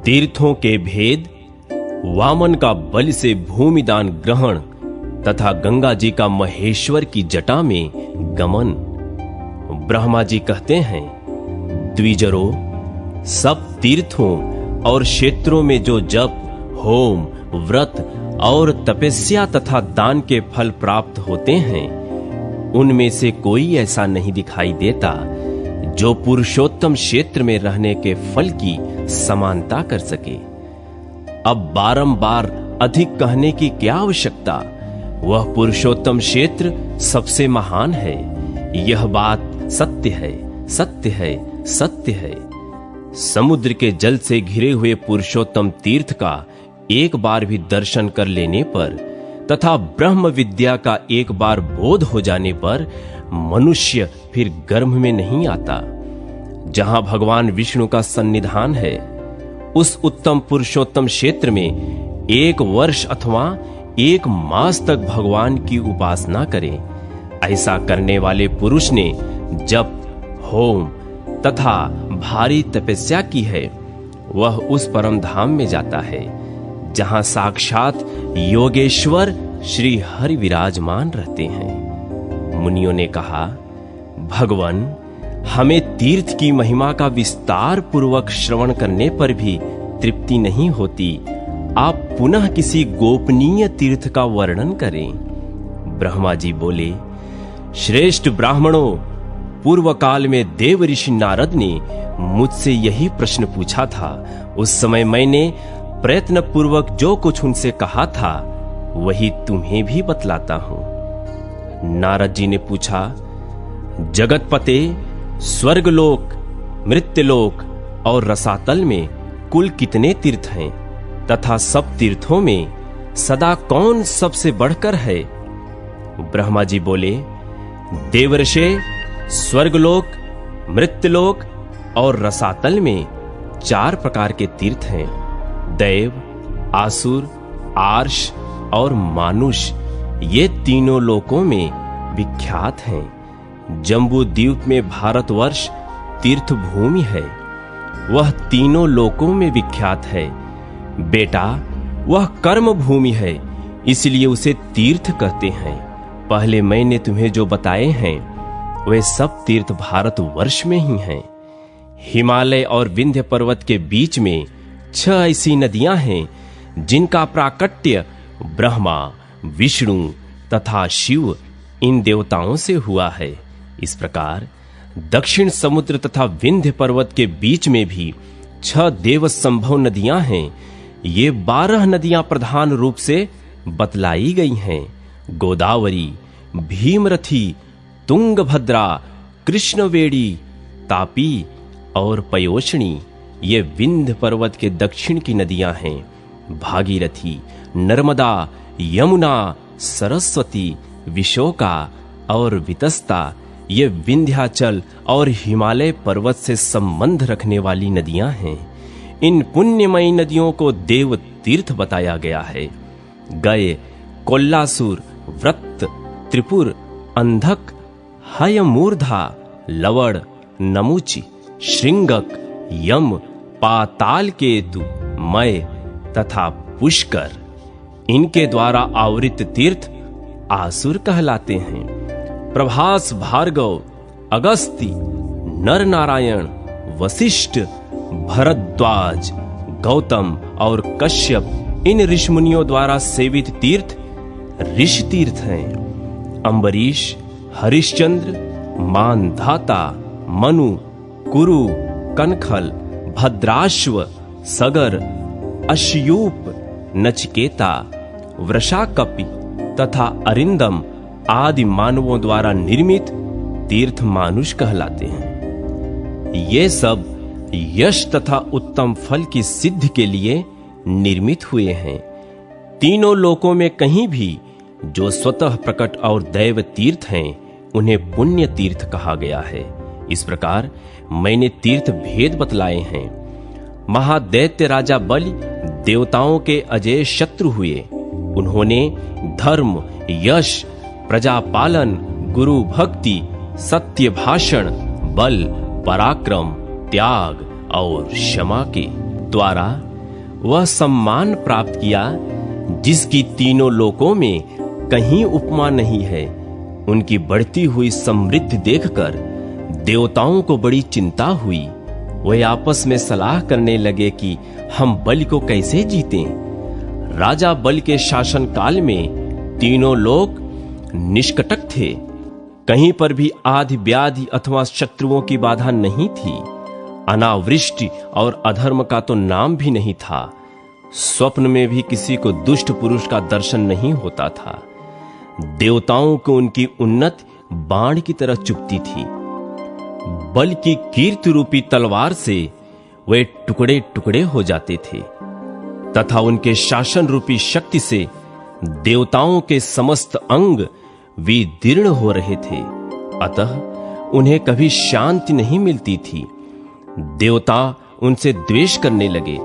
तीर्थों के भेद, वामन का बलि से भूमिदान ग्रहण तथा गंगा जी का महेश्वर की जटा में गमन। ब्रह्मा जी कहते हैं, द्विजरो, सब तीर्थों और क्षेत्रों में जो जप, होम, व्रत और तपस्या तथा दान के फल प्राप्त होते हैं, उनमें से कोई ऐसा नहीं दिखाई देता जो पुरुषोत्तम क्षेत्र में रहने के फल की समानता कर सके। अब बारंबार अधिक कहने की क्या आवश्यकता? वह पुरुषोत्तम क्षेत्र सबसे महान है। यह बात सत्य है, सत्य है, सत्य है। समुद्र के जल से घिरे हुए पुरुषोत्तम तीर्थ का एक बार भी दर्शन कर लेने पर तथा ब्रह्म विद्या का एक बार बोध हो जाने पर मनुष्य फिर गर्भ में नहीं आता। जहां भगवान विष्णु का सन्निधान है, उस उत्तम पुरुषोत्तम क्षेत्र में 1 वर्ष अथवा 1 मास तक भगवान की उपासना करें। ऐसा करने वाले पुरुष ने जप, होम तथा भारी तपस्या की है, वह उस परम धाम में जाता है जहां साक्षात योगेश्वर श्री हरि विराजमान रहते हैं। मुनियों ने कहा, भगवान, हमें तीर्थ की महिमा का विस्तार पूर्वक श्रवण करने पर भी तृप्ति नहीं होती। आप पुनः किसी गोपनीय तीर्थ का वर्णन करें। ब्रह्मा जी बोले, श्रेष्ठ ब्राह्मणों, पूर्व काल में देव ऋषि नारद ने मुझसे यही प्रश्न पूछा था। उस समय मैंने प्रयत्न पूर्वक जो कुछ उनसे कहा था, वही तुम्हें भी बतलाता हूं। नारद जी ने पूछा, जगतपते, स्वर्गलोक, मृत्युलोक और रसातल में कुल कितने तीर्थ हैं तथा सब तीर्थों में सदा कौन सबसे बढ़कर है? ब्रह्मा जी बोले, देवर्षे, स्वर्गलोक, मृत्युलोक और रसातल में 4 प्रकार के तीर्थ हैं। दैव, आसुर, आर्ष और मानुष, ये तीनों लोकों में विख्यात हैं। जम्बू द्वीप में भारतवर्ष तीर्थ भूमि है, वह तीनों लोकों में विख्यात है। बेटा, वह कर्म भूमि है, इसलिए उसे तीर्थ कहते हैं। पहले मैंने तुम्हें जो बताए हैं, वे सब तीर्थ भारतवर्ष में ही हैं। हिमालय और विंध्य पर्वत के बीच में 6 ऐसी नदियां हैं जिनका प्राकट्य ब्रह्मा, विष्णु तथा शिव इन देवताओं से हुआ है। इस प्रकार दक्षिण समुद्र तथा विंध्य पर्वत के बीच में भी 6 देव संभव नदियां हैं। ये 12 नदियां प्रधान रूप से बतलाई गई हैं। गोदावरी, भीमरथी, तुंगभद्रा, कृष्णवेणी, तापी और पयोष्णी, ये विंध्य पर्वत के दक्षिण की नदियां हैं। भागीरथी, नर्मदा, यमुना, सरस्वती, विशोका और वितस्ता, ये विंध्याचल और हिमालय पर्वत से संबंध रखने वाली नदियां हैं। इन पुण्यमयी नदियों को देव तीर्थ बताया गया है। गए, कोल्लासुर, व्रत, त्रिपुर, अंधक, हयमूर्धा, लवण, नमुचि, श्रृंगक, यम, पाताल केतु, मय तथा पुष्कर, इनके द्वारा आवृत तीर्थ आसुर कहलाते हैं। प्रभास, भार्गव, अगस्ती, नर नारायण, वशिष्ठ, भरद्वाज, गौतम और कश्यप, इन ऋषिमुनियों द्वारा सेवित तीर्थ ऋषि तीर्थ हैं। अम्बरीश, हरिश्चंद्र, मानधाता, मनु, कुरु, कनखल, भद्राश्व, सगर, अश्यूप, नचिकेता, वृषाकपि तथा अरिंदम आदि मानवों द्वारा निर्मित तीर्थ मानुष कहलाते हैं। ये सब यश तथा उत्तम फल की सिद्धि के लिए निर्मित हुए हैं। तीनों लोकों में कहीं भी जो स्वतः प्रकट और दैव तीर्थ हैं, उन्हें पुण्य तीर्थ कहा गया है। इस प्रकार मैंने तीर्थ भेद बतलाए हैं। महादैत्य राजा बलि देवताओं के अजय शत्रु हुए। उन्होंने धर्म, यश, प्रजापालन, गुरु भक्ति, सत्य भाषण, बल, पराक्रम, त्याग और क्षमा के द्वारा वह सम्मान प्राप्त किया जिसकी तीनों लोकों में कहीं उपमा नहीं है। उनकी बढ़ती हुई समृद्धि देखकर देवताओं को बड़ी चिंता हुई। वे आपस में सलाह करने लगे कि हम बलि को कैसे जीतें। राजा बलि के शासन काल में तीनों लोक निष्कंटक थे। कहीं पर भी आदि व्याधि अथवा शत्रुओं की बाधा नहीं थी। अनावृष्टि और अधर्म का तो नाम भी नहीं था। स्वप्न में भी किसी को दुष्ट पुरुष का दर्शन नहीं होता था। देवताओं को उनकी उन्नति बाण की तरह चुभती थी। बल की कीर्ति रूपी तलवार से वे टुकड़े टुकड़े हो जाते थे तथा उनके शासन रूपी शक्ति से देवताओं के समस्त अंग विदीर्ण हो रहे थे। अतः उन्हें कभी शांति नहीं मिलती थी। देवता उनसे द्वेष करने लगे,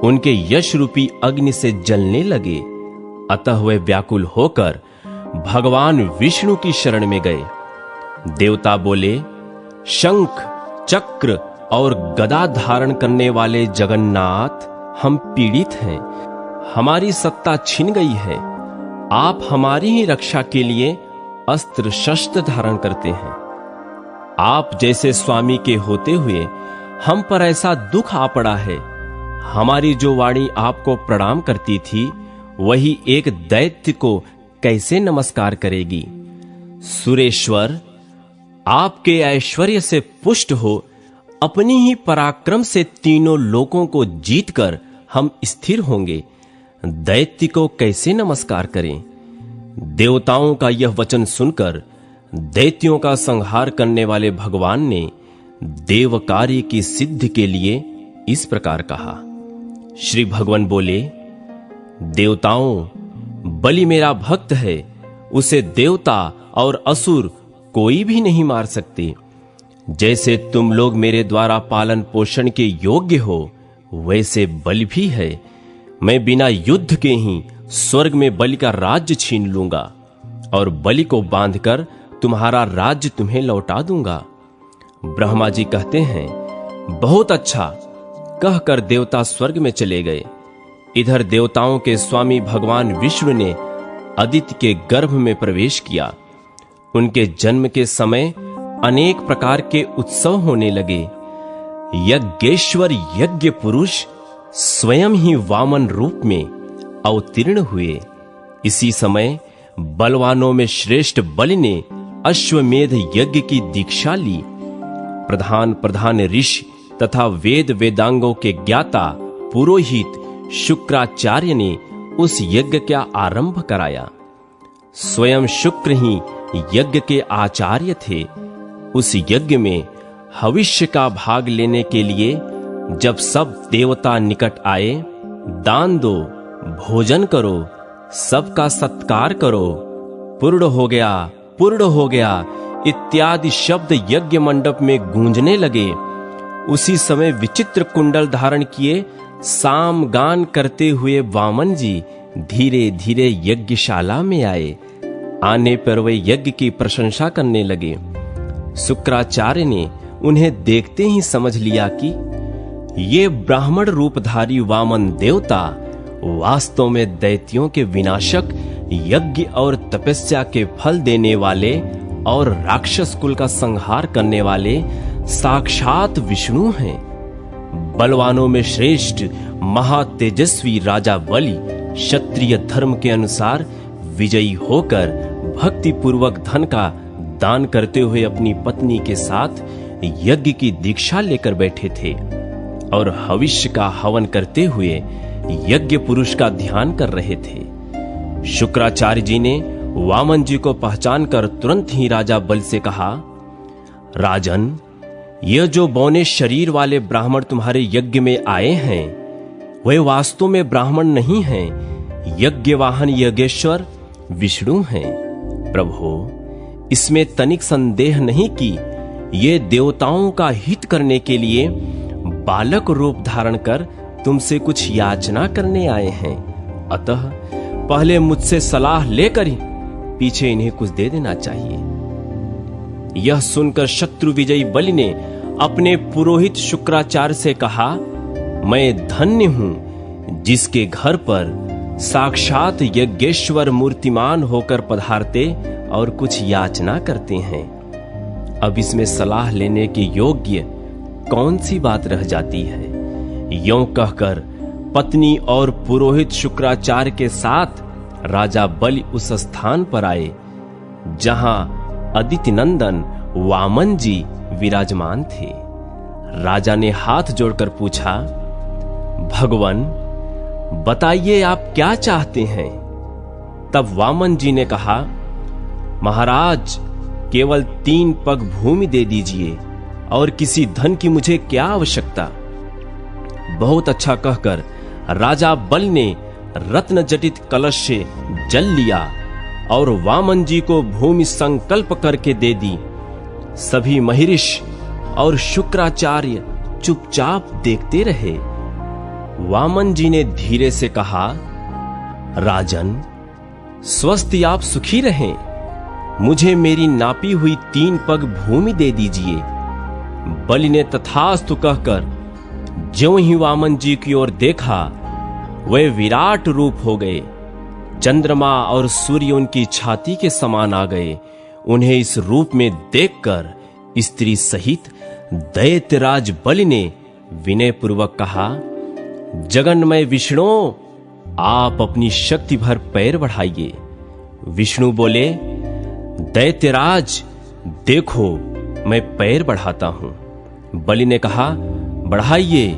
उनके यश रूपी अग्नि से जलने लगे। अतः वे व्याकुल होकर भगवान विष्णु की शरण में गए। देवता बोले, शंख चक्र और गदा धारण करने वाले जगन्नाथ, हम पीड़ित हैं, हमारी सत्ता छिन गई है। आप हमारी ही रक्षा के लिए अस्त्र शस्त्र धारण करते हैं। आप जैसे स्वामी के होते हुए हम पर ऐसा दुख आ पड़ा है। हमारी जो वाणी आपको प्रणाम करती थी, वही एक दैत्य को कैसे नमस्कार करेगी। सुरेश्वर, आपके ऐश्वर्य से पुष्ट हो अपनी ही पराक्रम से तीनों लोकों को जीतकर हम स्थिर होंगे। दैत्य को कैसे नमस्कार करें। देवताओं का यह वचन सुनकर दैत्यों का संहार करने वाले भगवान ने देव कार्य की सिद्धि के लिए इस प्रकार कहा। श्री भगवान बोले, देवताओं, बलि मेरा भक्त है, उसे देवता और असुर कोई भी नहीं मार सकते। जैसे तुम लोग मेरे द्वारा पालन पोषण के योग्य हो, वैसे बलि भी है। मैं बिना युद्ध के ही स्वर्ग में बलि का राज्य छीन लूंगा और बलि को बांधकर तुम्हारा राज्य तुम्हें लौटा दूंगा। ब्रह्मा जी कहते हैं, बहुत अच्छा कहकर देवता स्वर्ग में चले गए। इधर देवताओं के स्वामी भगवान विष्णु ने अदिति के गर्भ में प्रवेश किया। उनके जन्म के समय अनेक प्रकार के उत्सव होने लगे। यज्ञेश्वर यज्ञ पुरुष स्वयं ही वामन रूप में अवतीर्ण हुए। इसी समय बलवानों में श्रेष्ठ बलि ने अश्वमेध यज्ञ की दीक्षा ली। प्रधान प्रधान ऋषि तथा वेद वेदांगों के ज्ञाता पुरोहित शुक्राचार्य ने उस यज्ञ का आरंभ कराया। स्वयं शुक्र ही यज्ञ के आचार्य थे। उस यज्ञ में हविष्य का भाग लेने के लिए जब सब देवता निकट आए, दान दो, भोजन करो, सबका सत्कार करो, पूर्ण हो गया, पूर्ण हो गया इत्यादि शब्द यज्ञ मंडप में गूंजने लगे। उसी समय विचित्र कुंडल धारण किए साम गान करते हुए वामन जी धीरे धीरे यज्ञशाला में आए। आने पर वे यज्ञ की प्रशंसा करने लगे। शुक्राचार्य ने उन्हें देखते ही समझ लिया कि ये ब्राह्मण रूपधारी वामन देवता वास्तव में दैत्यों के विनाशक, यज्ञ और तपस्या के फल देने वाले और राक्षस कुल का संहार करने वाले साक्षात विष्णु हैं। बलवानों में श्रेष्ठ महातेजस्वी राजा बलि क्षत्रिय धर्म के अनुसार विजयी होकर भक्ति पूर्वक धन का दान करते हुए अपनी पत्नी के साथ यज्ञ की दीक्षा लेकर बैठे थे और हविष्य का हवन करते हुए यज्ञ पुरुष का ध्यान कर रहे थे। शुक्राचार्य जी ने वामन जी को पहचान कर तुरंत ही राजा बलि से कहा, राजन, यह जो बौने शरीर वाले ब्राह्मण तुम्हारे यज्ञ में आए हैं, वे वास्तव में ब्राह्मण नहीं हैं, यज्ञ वाहन यज्ञेश्वर विष्णु हैं। प्रभु, इसमें तनिक संदेह नहीं कि ये देवताओं का हित करने के लिए बालक रूप धारण कर तुमसे कुछ याचना करने आए हैं। अतः पहले मुझसे सलाह लेकर ही पीछे इन्हें कुछ दे देना चाहिए। यह सुनकर शत्रु विजयी बलि ने अपने पुरोहित शुक्राचार्य से कहा, मैं धन्य हूं जिसके घर पर साक्षात यज्ञेश्वर मूर्तिमान होकर पधारते और कुछ याचना करते हैं। अब इसमें सलाह लेने के योग्य कौन सी बात रह जाती है। यों कहकर पत्नी और पुरोहित शुक्राचार्य के साथ राजा बलि उस स्थान पर आए जहां अदिति नंदन वामन जी विराजमान थे। राजा ने हाथ जोड़कर पूछा, भगवान बताइए आप क्या चाहते हैं। तब वामन जी ने कहा, महाराज केवल 3 पग भूमि दे दीजिए और किसी धन की मुझे क्या आवश्यकता। बहुत अच्छा कहकर राजा बलि ने रत्न जटित कलश से जल लिया और वामन जी को भूमि संकल्प करके दे दी। सभी महर्षि और शुक्राचार्य चुपचाप देखते रहे। वामन जी ने धीरे से कहा, राजन स्वस्थ आप सुखी रहें, मुझे मेरी नापी हुई 3 पग भूमि दे दीजिए। बलि ने तथास्तु कहकर ज्यों ही वामन जी की ओर देखा, वे विराट रूप हो गए। चंद्रमा और सूर्य उनकी छाती के समान आ गए। उन्हें इस रूप में देखकर स्त्री सहित दैत्यराज बलि ने विनय पूर्वक कहा, जगन्मय विष्णु आप अपनी शक्ति भर पैर बढ़ाइए। विष्णु बोले, दैत्यराज देखो मैं पैर बढ़ाता हूं। बलि ने कहा, बढ़ाइए,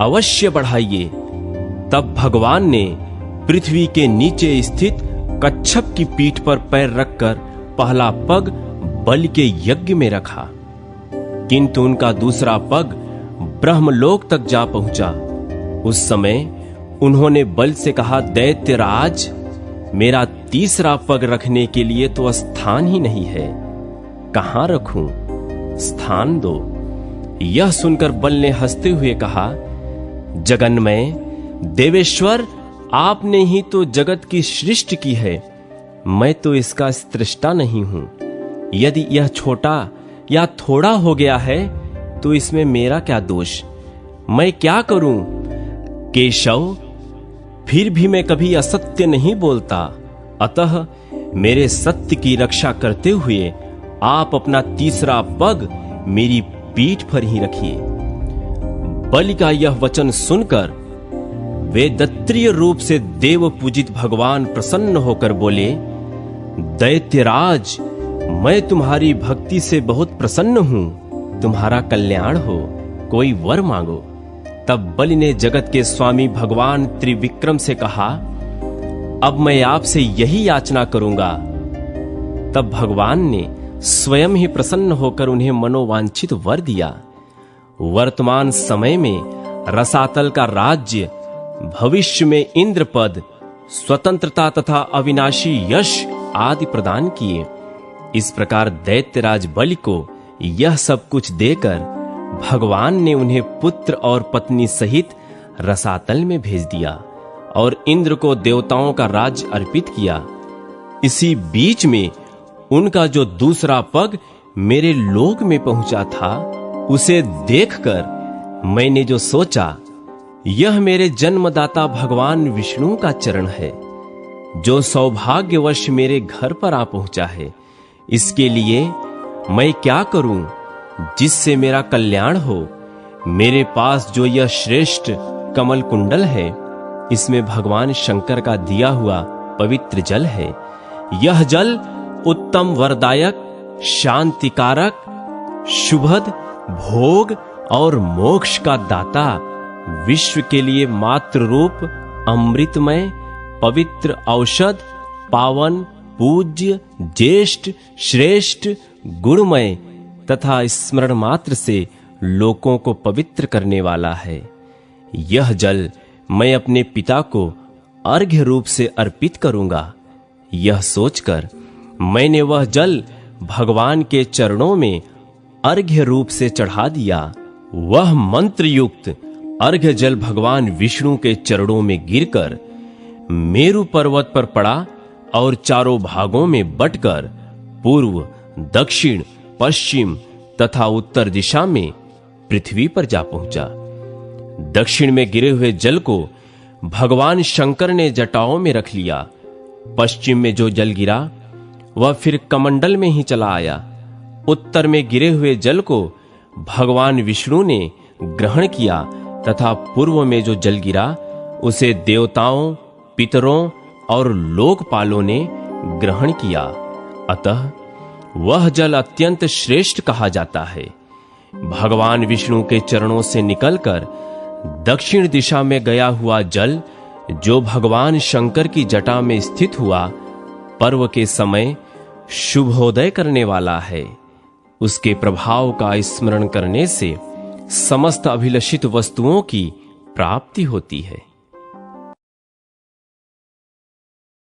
अवश्य बढ़ाइए। तब भगवान ने पृथ्वी के नीचे स्थित कच्छप की पीठ पर पैर रखकर पहला पग बलि के यज्ञ में रखा, किंतु उनका दूसरा पग ब्रह्मलोक तक जा पहुंचा। उस समय उन्होंने बलि से कहा, दैत्यराज मेरा तीसरा पग रखने के लिए तो स्थान ही नहीं है, कहां रखूं, स्थान दो। यह सुनकर बलि ने हंसते हुए कहा, जगन्मय देवेश्वर आपने ही तो जगत की सृष्टि की है, मैं तो इसका सृष्टा नहीं हूं। यदि यह छोटा या थोड़ा हो गया है तो इसमें मेरा क्या दोष, मैं क्या करूं। केशव फिर भी मैं कभी असत्य नहीं बोलता, अतः मेरे सत्य की रक्षा करते हुए आप अपना तीसरा पग मेरी पीठ पर ही रखिए। बलि का यह वचन सुनकर वे दत्त्रीय रूप से देव पूजित भगवान प्रसन्न होकर बोले, दैत्यराज मैं तुम्हारी भक्ति से बहुत प्रसन्न हूं, तुम्हारा कल्याण हो, कोई वर मांगो। तब बलि ने जगत के स्वामी भगवान त्रिविक्रम से कहा, अब मैं आपसे यही याचना करूंगा। तब भगवान ने स्वयं ही प्रसन्न होकर उन्हें मनोवांछित वर दिया। वर्तमान समय में रसातल का राज्य, भविष्य में इंद्र पद, स्वतंत्रता तथा अविनाशी यश आदि प्रदान किए। इस प्रकार दैत्यराज बलि को यह सब कुछ देकर भगवान ने उन्हें पुत्र और पत्नी सहित रसातल में भेज दिया और इंद्र को देवताओं का राज्य अर्पित किया। इसी बीच में उनका जो दूसरा पग मेरे लोक में पहुंचा था, उसे देखकर मैंने जो सोचा, यह मेरे जन्मदाता भगवान विष्णु का चरण है, जो सौभाग्यवश मेरे घर पर आ पहुंचा है। इसके लिए मैं क्या करूं जिससे मेरा कल्याण हो। मेरे पास जो यह श्रेष्ठ कमल कुंडल है, इसमें भगवान शंकर का दिया हुआ पवित्र जल है। यह जल उत्तम वरदायक, शांतिकारक, शुभद, भोग और मोक्ष का दाता, विश्व के लिए मात्र रूप, अमृतमय, पवित्र औषध, पावन, पूज्य, ज्येष्ठ, श्रेष्ठ, गुणमय तथा स्मरण मात्र से लोकों को पवित्र करने वाला है। यह जल मैं अपने पिता को अर्घ्य रूप से अर्पित करूंगा। यह सोचकर मैंने वह जल भगवान के चरणों में अर्घ्य रूप से चढ़ा दिया। वह मंत्र युक्त अर्घ्य जल भगवान विष्णु के चरणों में गिरकर मेरु पर्वत पर पड़ा और चारों भागों में बंटकर पूर्व, दक्षिण, पश्चिम तथा उत्तर दिशा में पृथ्वी पर जा पहुंचा। दक्षिण में गिरे हुए जल को भगवान शंकर ने जटाओं में रख लिया। पश्चिम में जो जल गिरा वह फिर कमंडल में ही चला आया। उत्तर में गिरे हुए जल को भगवान विष्णु ने ग्रहण किया तथा पूर्व में जो जल गिरा उसे देवताओं, पितरों और लोकपालों ने ग्रहण किया। अतः वह जल अत्यंत श्रेष्ठ कहा जाता है। भगवान विष्णु के चरणों से निकलकर दक्षिण दिशा में गया हुआ जल जो भगवान शंकर की जटा में स्थित हुआ, पर्व के समय शुभोदय करने वाला है। उसके प्रभाव का स्मरण करने से समस्त अभिलषित वस्तुओं की प्राप्ति होती है।